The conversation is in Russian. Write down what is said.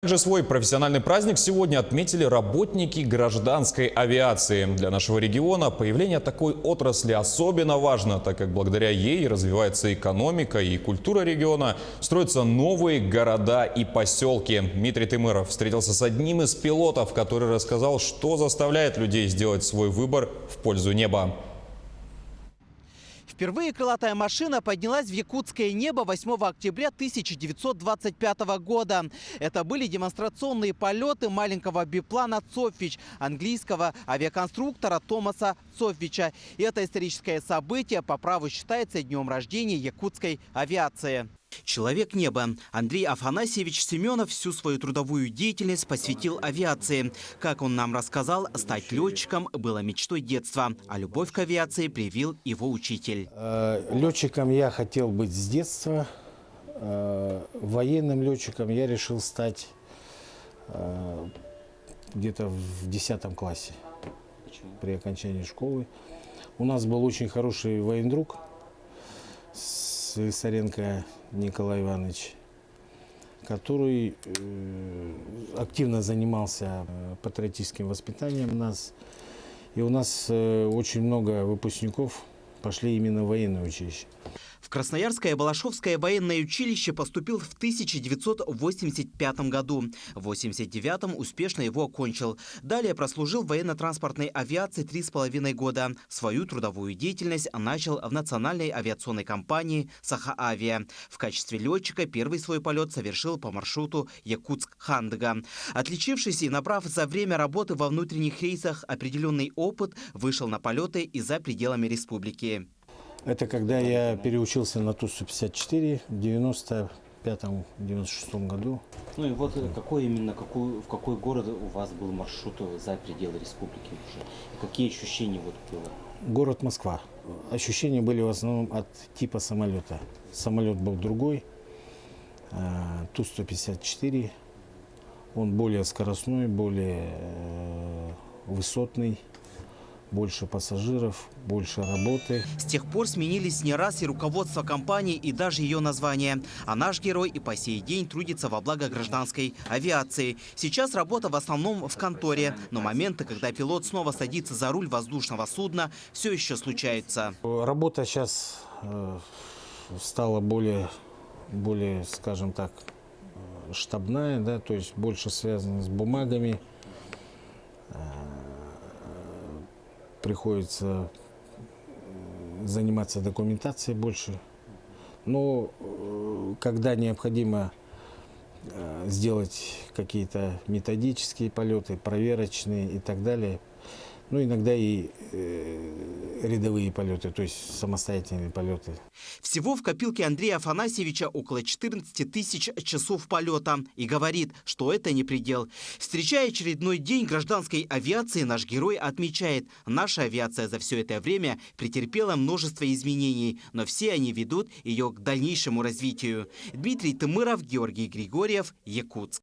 Также свой профессиональный праздник сегодня отметили работники гражданской авиации. Для нашего региона появление такой отрасли особенно важно, так как благодаря ей развивается экономика и культура региона, строятся новые города и поселки. Дмитрий Тымыров встретился с одним из пилотов, который рассказал, что заставляет людей сделать свой выбор в пользу неба. Впервые крылатая машина поднялась в якутское небо 8 октября 1925 года. Это были демонстрационные полеты маленького биплана «Цоффич» английского авиаконструктора Томаса Цоффича. И это историческое событие по праву считается днем рождения якутской авиации. Человек неба Андрей Афанасьевич Семенов всю свою трудовую деятельность посвятил авиации. Как он нам рассказал, стать летчиком было мечтой детства, а любовь к авиации привил его учитель. Летчиком я хотел быть с детства. Военным летчиком я решил стать где-то в 10 классе. Почему? При окончании школы. У нас был очень хороший воендруг, Слесаренко Николай Иванович, который активно занимался патриотическим воспитанием нас. И у нас очень много выпускников пошли именно в военное училище. В Красноярское Балашовское военное училище поступил в 1985 году. В 1989 успешно его окончил. Далее прослужил в военно-транспортной авиации 3,5 года. Свою трудовую деятельность начал в национальной авиационной компании «Саха-Авиа». В качестве летчика первый свой полет совершил по маршруту Якутск-Хандга. Отличившись и набрав за время работы во внутренних рейсах определенный опыт, вышел на полеты и за пределами республики. Это когда я переучился на Ту-154 в 95-96 году. Ну и вот в какой город у вас был маршрут за пределы республики уже? И какие ощущения вот было? Город Москва. Ощущения были в основном от типа самолета. Самолет был другой, Ту-154. Он более скоростной, более высотный. Больше пассажиров, больше работы. С тех пор сменились не раз и руководство компании, и даже ее название. А наш герой и по сей день трудится во благо гражданской авиации. Сейчас работа в основном в конторе. Но моменты, когда пилот снова садится за руль воздушного судна, все еще случаются. Работа сейчас стала более, скажем так, штабная, да, то есть больше связана с бумагами. Приходится заниматься документацией больше. Но когда необходимо сделать какие-то методические полеты, проверочные и так далее, ну иногда и рядовые полеты, то есть самостоятельные полеты. Всего в копилке Андрея Афанасьевича около 14 тысяч часов полета. И говорит, что это не предел. Встречая очередной день гражданской авиации, наш герой отмечает, наша авиация за все это время претерпела множество изменений, но все они ведут ее к дальнейшему развитию. Дмитрий Тымыров, Георгий Григорьев, Якутск.